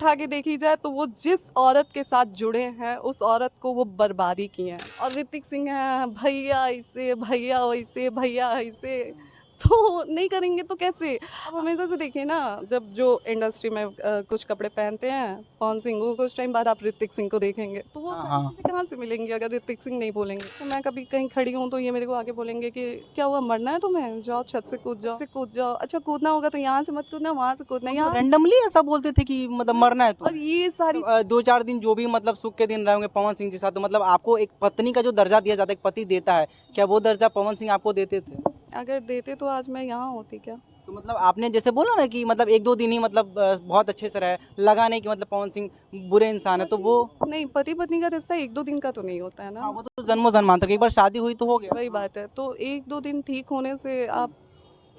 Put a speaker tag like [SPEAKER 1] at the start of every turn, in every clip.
[SPEAKER 1] उठा के देखी जाए तो वो जिस औरत के साथ जुड़े हैं उस औरत को वो बर्बादी किए हैं। और ऋतिक सिंह है भैया ऐसे भैया वैसे भैया ऐसे, तो नहीं करेंगे तो कैसे। अब हमेशा से देखिए ना, जब जो इंडस्ट्री में कुछ कपड़े पहनते हैं पवन सिंह, वो कुछ टाइम बाद आप ऋतिक सिंह को देखेंगे तो वो
[SPEAKER 2] हाँ
[SPEAKER 1] सारी
[SPEAKER 2] हाँ।
[SPEAKER 1] चीज़ें कहाँ से मिलेंगी अगर ऋतिक सिंह नहीं बोलेंगे। तो मैं कभी कहीं खड़ी हूँ तो ये मेरे को आके बोलेंगे कि क्या हुआ, मरना है तुम्हें, जाओ छत से कूद जाओ। अच्छा कूदना होगा तो यहाँ से मत कूदना, वहाँ से कूदना,
[SPEAKER 2] मतलब
[SPEAKER 1] यहाँ।
[SPEAKER 2] रैंडमली ऐसा बोलते थे कि मतलब मरना है
[SPEAKER 1] और
[SPEAKER 2] तुम्हें?
[SPEAKER 1] ये सारी,
[SPEAKER 2] मतलब 2-4 दिन जो भी मतलब सुख के दिन रहे होंगे पवन सिंह के साथ, तो मतलब आपको एक पत्नी का जो दर्जा दिया जाता है, एक पति देता है, क्या वो दर्जा पवन सिंह आपको देते थे?
[SPEAKER 1] अगर देते तो आज मैं यहाँ होती क्या।
[SPEAKER 2] तो मतलब आपने जैसे बोला ना कि मतलब 1-2 दिन ही मतलब बहुत अच्छे से रहे, लगा नहीं कि मतलब पवन सिंह बुरे इंसान है, तो वो
[SPEAKER 1] नहीं, पति पत्नी का रिश्ता एक दो दिन का तो नहीं होता है
[SPEAKER 2] हाँ,
[SPEAKER 1] ना।
[SPEAKER 2] वो तो जन्मों-जन्मांतर का, एक बार शादी हुई तो हो गया।
[SPEAKER 1] वही बात है, तो एक दो दिन ठीक होने से आप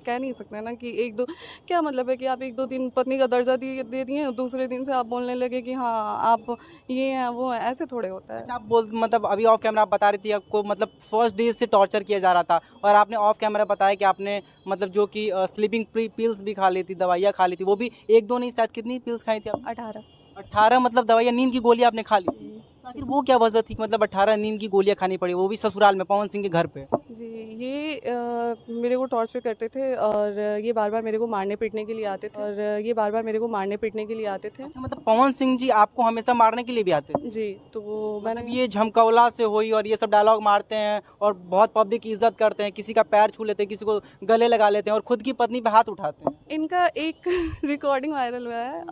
[SPEAKER 1] कह नहीं सकते ना कि एक दो, क्या मतलब है कि आप एक दो दिन पत्नी का दर्जा दे दिए, दूसरे दिन से आप बोलने लगे कि हाँ आप ये हैं वो हैं, ऐसे थोड़े होता है।
[SPEAKER 2] अच्छा, आप बोल मतलब अभी ऑफ कैमरा आप बता रही थी आपको मतलब फर्स्ट डे से टॉर्चर किया जा रहा था, और आपने ऑफ कैमरा बताया कि आपने मतलब जो कि स्लीपिंग पिल्स भी खा ली थी, दवाइयाँ खा ली थी, वो भी 1-2 नहीं शायद कितनी पिल्स खाई थी आपने?
[SPEAKER 1] 18।
[SPEAKER 2] 18 मतलब दवाइयाँ, नींद की गोलियाँ आपने खा ली थी।
[SPEAKER 1] जी।
[SPEAKER 2] तो आखिर
[SPEAKER 1] जी।
[SPEAKER 2] वो क्या वजह थी कि मतलब 18 नींद की गोलियाँ खानी पड़ी, वो भी ससुराल में पवन सिंह के घर पे?
[SPEAKER 1] जी, ये मेरे को टॉर्चर करते थे और ये बार बार मेरे को मारने पीटने के लिए आते थे, और ये बार बार मेरे को मारने पीटने के लिए आते थे।
[SPEAKER 2] अच्छा, मतलब पवन सिंह जी आपको हमेशा मारने के लिए भी आते थे?
[SPEAKER 1] जी, तो
[SPEAKER 2] मतलब
[SPEAKER 1] मैंने,
[SPEAKER 2] ये झमकौला से हुई और ये सब डायलॉग मारते हैं और बहुत पब्लिक की इज्जत करते हैं, किसी का पैर छू लेते हैं, किसी को गले लगा लेते हैं और खुद की पत्नी पे हाथ उठाते हैं।
[SPEAKER 1] इनका एक रिकॉर्डिंग वायरल हुआ है,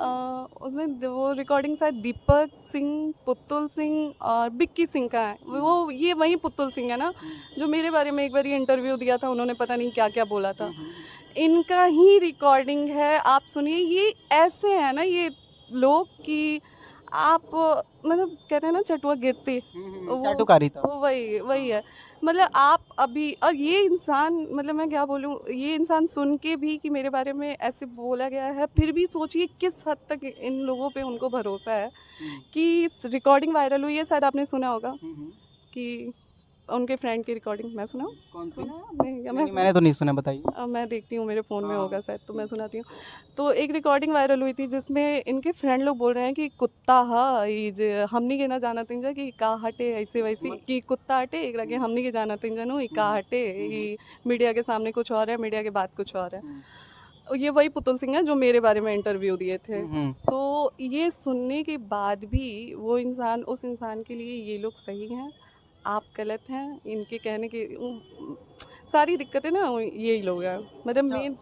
[SPEAKER 1] उसमें वो रिकॉर्डिंग शायद दीपक सिंह, पुतुल सिंह और बिक्की सिंह का है। वो ये वही पुतुल सिंह है ना, जो मेरे बारे में एक बार इंटरव्यू दिया था, उन्होंने पता नहीं क्या क्या बोला था। इनका ही रिकॉर्डिंग है, आप सुनिए। ये ऐसे है ना ये लोग कि आप मतलब कहते हैं ना चटुआ गिरती, वो
[SPEAKER 2] चाटुकारी था।
[SPEAKER 1] वो वही वही है। मतलब आप अभी, और ये इंसान, मतलब मैं क्या बोलूँ, ये इंसान सुन के भी कि मेरे बारे में ऐसे बोला गया है, फिर भी सोचिए किस हद तक इन लोगों पे उनको भरोसा है
[SPEAKER 2] हुँ,
[SPEAKER 1] कि रिकॉर्डिंग वायरल हुई है, शायद आपने सुना होगा
[SPEAKER 2] हुँ।
[SPEAKER 1] कि उनके फ्रेंड की रिकॉर्डिंग। मैं सुनाऊँ?
[SPEAKER 2] कौन-सी?
[SPEAKER 1] सुना है आपने या
[SPEAKER 2] नहीं,
[SPEAKER 1] मैं
[SPEAKER 2] नहीं, मैंने तो नहीं सुना, बताइए।
[SPEAKER 1] मैं देखती हूँ मेरे फ़ोन में
[SPEAKER 2] हाँ,
[SPEAKER 1] होगा शायद, तो मैं सुनाती हूँ। तो एक रिकॉर्डिंग वायरल हुई थी जिसमें इनके फ्रेंड लोग बोल रहे हैं कि कुत्ता हा ई जे हमनी के ना जाना तिंजा कि का हटे ऐसे वैसे,
[SPEAKER 2] मत
[SPEAKER 1] कि कुत्ता हटे एकरा के हमनी के जाना तिंजन ई का हटे ई, मीडिया के सामने कुछ और है, मीडिया के बाद कुछ और है।
[SPEAKER 2] हुँ,
[SPEAKER 1] ये वही पुतुल सिंह है जो मेरे बारे में इंटरव्यू दिए थे।
[SPEAKER 2] हुँ, हुँ।
[SPEAKER 1] तो ये सुनने के बाद भी वो इंसान, उस इंसान के लिए ये लोग सही हैं, आप गलत हैं। इनके कहने की सारी दिक्कतें ना यही लोग हैं, मतलब
[SPEAKER 2] अच्छा
[SPEAKER 1] मेन